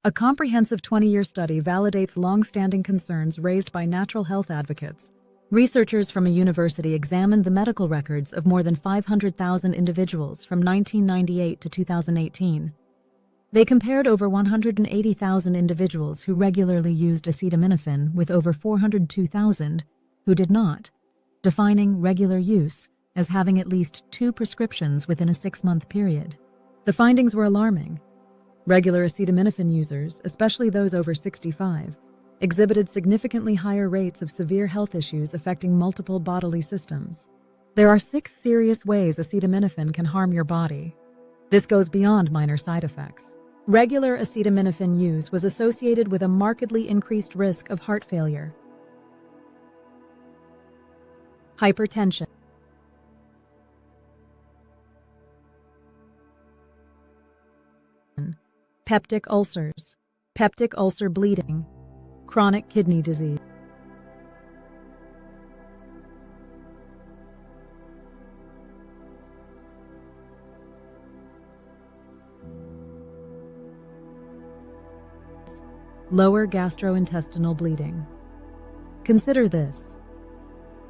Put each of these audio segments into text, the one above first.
A comprehensive 20-year study validates long-standing concerns raised by natural health advocates. Researchers from a university examined the medical records of more than 500,000 individuals from 1998 to 2018. They compared over 180,000 individuals who regularly used acetaminophen with over 402,000 who did not, defining regular use as having at least 2 prescriptions within a 6-month period. The findings were alarming. Regular acetaminophen users, especially those over 65, exhibited significantly higher rates of severe health issues affecting multiple bodily systems. There are 6 serious ways acetaminophen can harm your body. This goes beyond minor side effects. Regular acetaminophen use was associated with a markedly increased risk of heart failure, hypertension, peptic ulcers, peptic ulcer bleeding, chronic kidney disease, lower gastrointestinal bleeding. Consider this.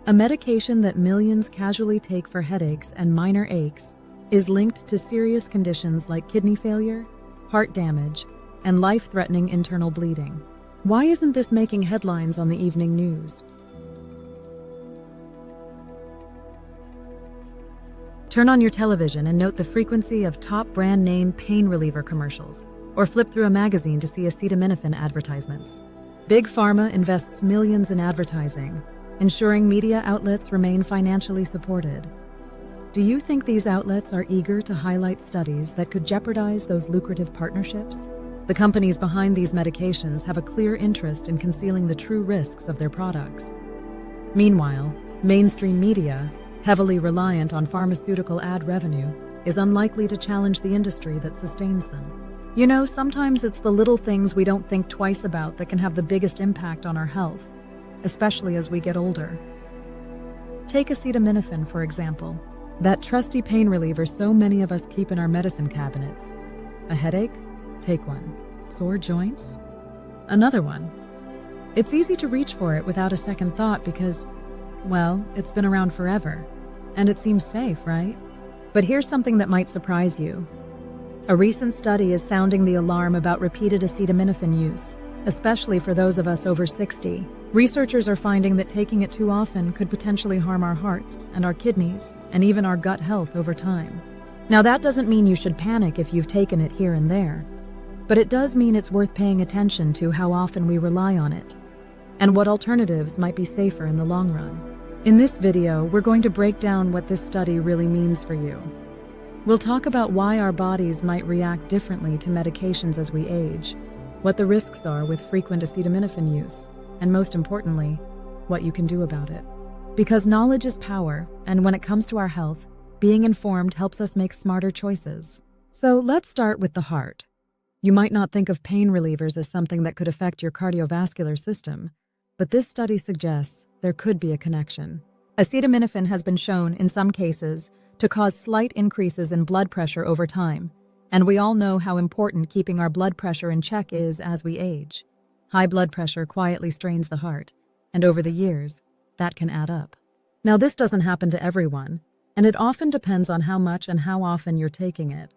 A medication that millions casually take for headaches and minor aches is linked to serious conditions like kidney failure, heart damage, and life-threatening internal bleeding. Why isn't this making headlines on the evening news? Turn on your television and note the frequency of top brand name pain reliever commercials, or flip through a magazine to see acetaminophen advertisements. Big Pharma invests millions in advertising, ensuring media outlets remain financially supported. Do you think these outlets are eager to highlight studies that could jeopardize those lucrative partnerships? The companies behind these medications have a clear interest in concealing the true risks of their products. Meanwhile, mainstream media, heavily reliant on pharmaceutical ad revenue, is unlikely to challenge the industry that sustains them. You know, sometimes it's the little things we don't think twice about that can have the biggest impact on our health, especially as we get older. Take acetaminophen, for example, that trusty pain reliever so many of us keep in our medicine cabinets. A headache? Take one. Sore joints? Another one. It's easy to reach for it without a second thought because, well, it's been around forever, and it seems safe, right? But here's something that might surprise you. A recent study is sounding the alarm about repeated acetaminophen use, especially for those of us over 60. Researchers are finding that taking it too often could potentially harm our hearts and our kidneys, and even our gut health over time. Now, that doesn't mean you should panic if you've taken it here and there, but it does mean it's worth paying attention to how often we rely on it, and what alternatives might be safer in the long run. In this video, we're going to break down what this study really means for you. We'll talk about why our bodies might react differently to medications as we age, what the risks are with frequent acetaminophen use, and most importantly, what you can do about it. Because knowledge is power, and when it comes to our health, being informed helps us make smarter choices. So let's start with the heart. You might not think of pain relievers as something that could affect your cardiovascular system, but this study suggests there could be a connection. Acetaminophen has been shown, in some cases, to cause slight increases in blood pressure over time, and we all know how important keeping our blood pressure in check is as we age. High blood pressure quietly strains the heart, and over the years, that can add up. Now, this doesn't happen to everyone, and it often depends on how much and how often you're taking it.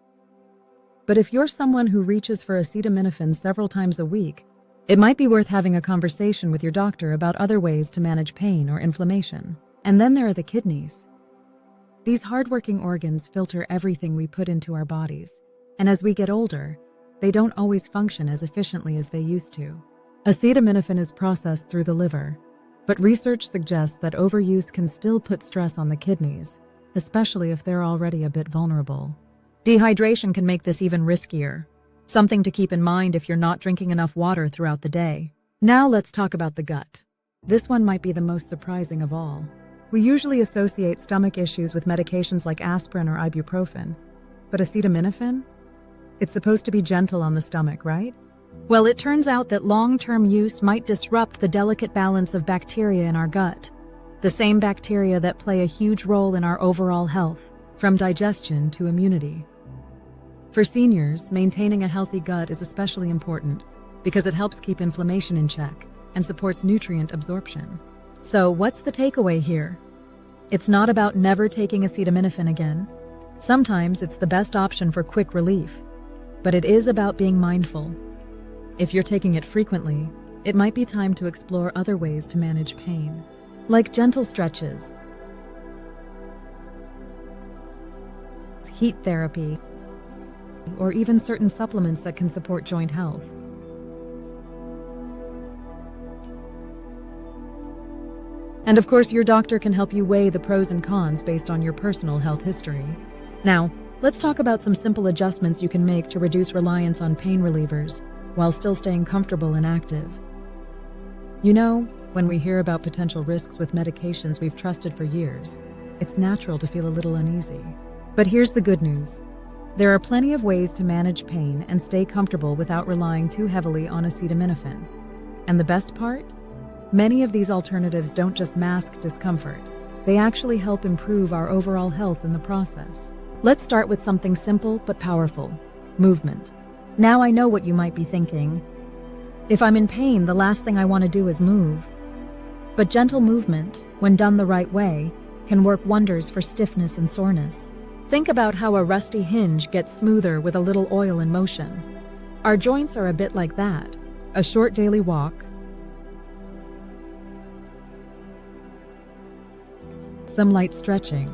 But if you're someone who reaches for acetaminophen several times a week, it might be worth having a conversation with your doctor about other ways to manage pain or inflammation. And then there are the kidneys. These hardworking organs filter everything we put into our bodies, and as we get older, they don't always function as efficiently as they used to. Acetaminophen is processed through the liver, but research suggests that overuse can still put stress on the kidneys, especially if they're already a bit vulnerable. Dehydration can make this even riskier, something to keep in mind if you're not drinking enough water throughout the day. Now let's talk about the gut. This one might be the most surprising of all. We usually associate stomach issues with medications like aspirin or ibuprofen, but acetaminophen? It's supposed to be gentle on the stomach, right? Well, it turns out that long-term use might disrupt the delicate balance of bacteria in our gut, the same bacteria that play a huge role in our overall health, from digestion to immunity. For seniors, maintaining a healthy gut is especially important because it helps keep inflammation in check and supports nutrient absorption. So, what's the takeaway here? It's not about never taking acetaminophen again. Sometimes it's the best option for quick relief, but it is about being mindful. If you're taking it frequently, it might be time to explore other ways to manage pain, like gentle stretches, heat therapy, or even certain supplements that can support joint health. And of course, your doctor can help you weigh the pros and cons based on your personal health history. Now, let's talk about some simple adjustments you can make to reduce reliance on pain relievers while still staying comfortable and active. You know, when we hear about potential risks with medications we've trusted for years, it's natural to feel a little uneasy. But here's the good news. There are plenty of ways to manage pain and stay comfortable without relying too heavily on acetaminophen. And the best part? Many of these alternatives don't just mask discomfort, they actually help improve our overall health in the process. Let's start with something simple but powerful: movement. Now I know what you might be thinking. If I'm in pain, the last thing I want to do is move. But gentle movement, when done the right way, can work wonders for stiffness and soreness. Think about how a rusty hinge gets smoother with a little oil in motion. Our joints are a bit like that. A short daily walk, some light stretching,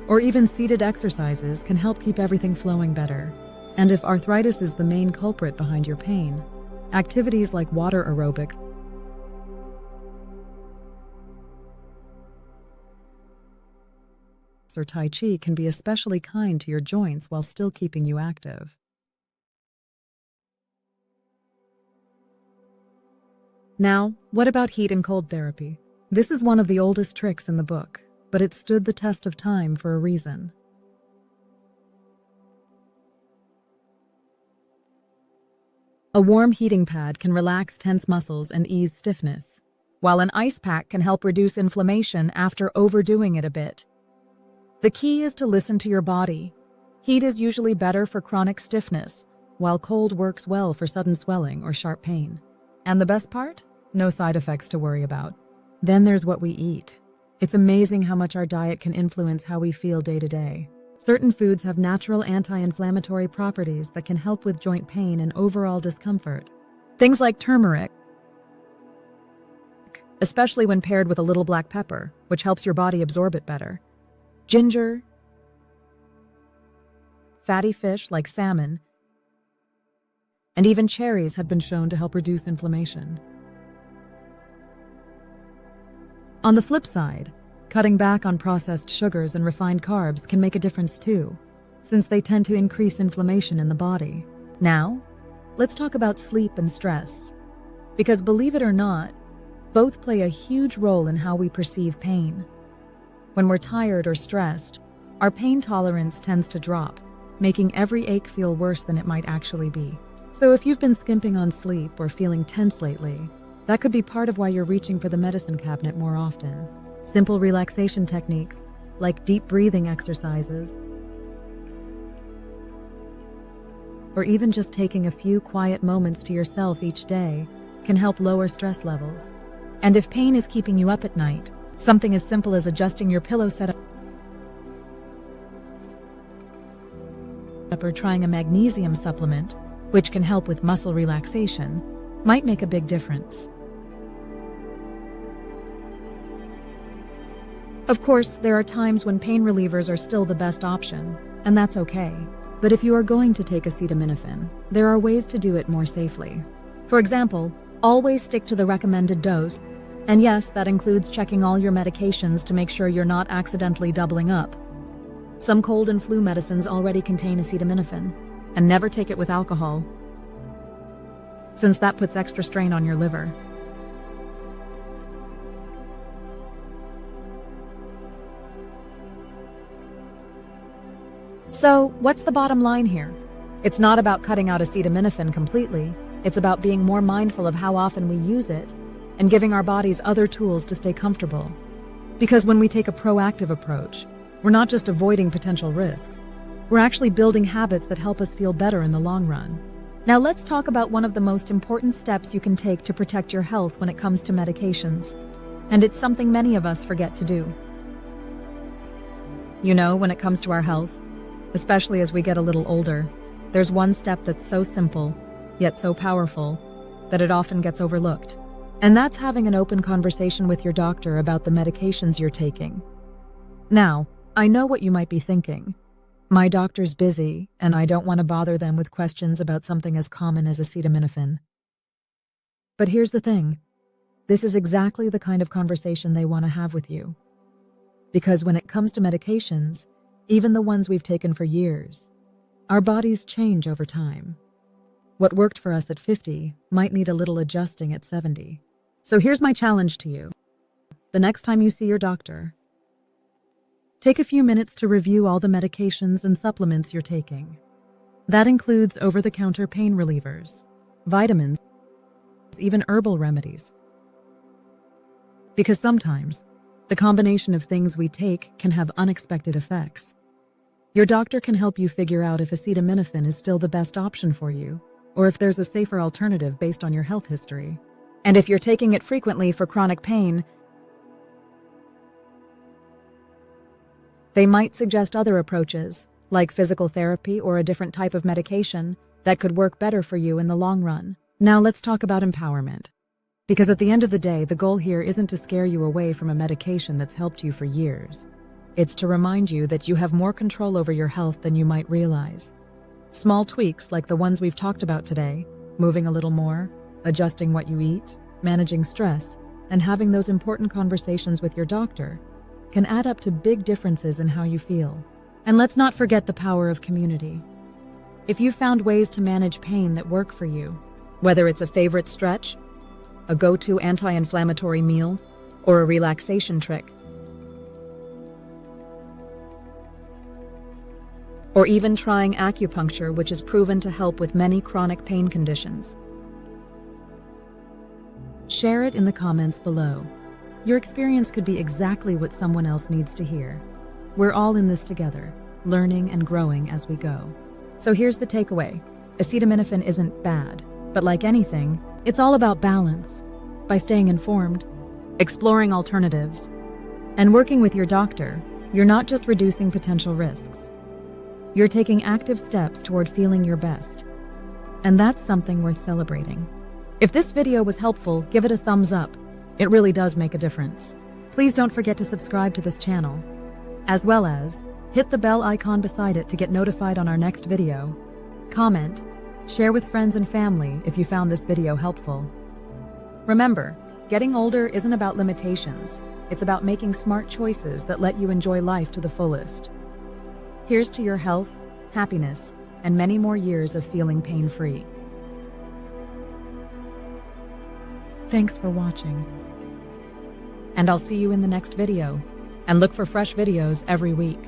or even seated exercises can help keep everything flowing better. And if arthritis is the main culprit behind your pain, activities like water aerobics or Tai Chi can be especially kind to your joints while still keeping you active. Now, what about heat and cold therapy? This is one of the oldest tricks in the book, but it stood the test of time for a reason. A warm heating pad can relax tense muscles and ease stiffness, while an ice pack can help reduce inflammation after overdoing it a bit. The key is to listen to your body. Heat is usually better for chronic stiffness, while cold works well for sudden swelling or sharp pain. And the best part? No side effects to worry about. Then there's what we eat. It's amazing how much our diet can influence how we feel day to day. Certain foods have natural anti-inflammatory properties that can help with joint pain and overall discomfort. Things like turmeric, especially when paired with a little black pepper, which helps your body absorb it better. Ginger, fatty fish like salmon, and even cherries have been shown to help reduce inflammation. On the flip side, cutting back on processed sugars and refined carbs can make a difference too, since they tend to increase inflammation in the body. Now, let's talk about sleep and stress. Because believe it or not, both play a huge role in how we perceive pain. When we're tired or stressed, our pain tolerance tends to drop, making every ache feel worse than it might actually be. So if you've been skimping on sleep or feeling tense lately, that could be part of why you're reaching for the medicine cabinet more often. Simple relaxation techniques, like deep breathing exercises, or even just taking a few quiet moments to yourself each day, can help lower stress levels. And if pain is keeping you up at night, something as simple as adjusting your pillow setup or trying a magnesium supplement, which can help with muscle relaxation, might make a big difference. Of course, there are times when pain relievers are still the best option, and that's okay. But if you are going to take acetaminophen, there are ways to do it more safely. For example, always stick to the recommended dose. And yes, that includes checking all your medications to make sure you're not accidentally doubling up. Some cold and flu medicines already contain acetaminophen, and never take it with alcohol, since that puts extra strain on your liver. So, what's the bottom line here? It's not about cutting out acetaminophen completely. It's about being more mindful of how often we use it and giving our bodies other tools to stay comfortable. Because when we take a proactive approach, we're not just avoiding potential risks, we're actually building habits that help us feel better in the long run. Now let's talk about one of the most important steps you can take to protect your health when it comes to medications. And it's something many of us forget to do. You know, when it comes to our health, especially as we get a little older, there's one step that's so simple, yet so powerful, that it often gets overlooked. And that's having an open conversation with your doctor about the medications you're taking. Now, I know what you might be thinking. My doctor's busy, and I don't want to bother them with questions about something as common as acetaminophen. But here's the thing. This is exactly the kind of conversation they want to have with you. Because when it comes to medications, even the ones we've taken for years, our bodies change over time. What worked for us at 50 might need a little adjusting at 70. So here's my challenge to you. The next time you see your doctor, take a few minutes to review all the medications and supplements you're taking. That includes over-the-counter pain relievers, vitamins, even herbal remedies. Because sometimes, the combination of things we take can have unexpected effects. Your doctor can help you figure out if acetaminophen is still the best option for you, or if there's a safer alternative based on your health history. And if you're taking it frequently for chronic pain, they might suggest other approaches, like physical therapy or a different type of medication, that could work better for you in the long run. Now let's talk about empowerment. Because at the end of the day, the goal here isn't to scare you away from a medication that's helped you for years. It's to remind you that you have more control over your health than you might realize. Small tweaks like the ones we've talked about today, moving a little more, adjusting what you eat, managing stress, and having those important conversations with your doctor, can add up to big differences in how you feel. And let's not forget the power of community. If you found ways to manage pain that work for you, whether it's a favorite stretch, a go-to anti-inflammatory meal, or a relaxation trick, or even trying acupuncture, which is proven to help with many chronic pain conditions, share it in the comments below. Your experience could be exactly what someone else needs to hear. We're all in this together, learning and growing as we go. So here's the takeaway. Acetaminophen isn't bad, but like anything, it's all about balance. By staying informed, exploring alternatives, and working with your doctor, you're not just reducing potential risks. You're taking active steps toward feeling your best. And that's something worth celebrating. If this video was helpful, give it a thumbs up. It really does make a difference. Please don't forget to subscribe to this channel, as well as hit the bell icon beside it to get notified on our next video. Comment, share with friends and family if you found this video helpful. Remember, getting older isn't about limitations. It's about making smart choices that let you enjoy life to the fullest. Here's to your health, happiness, and many more years of feeling pain-free. Thanks for watching. And I'll see you in the next video. And look for fresh videos every week.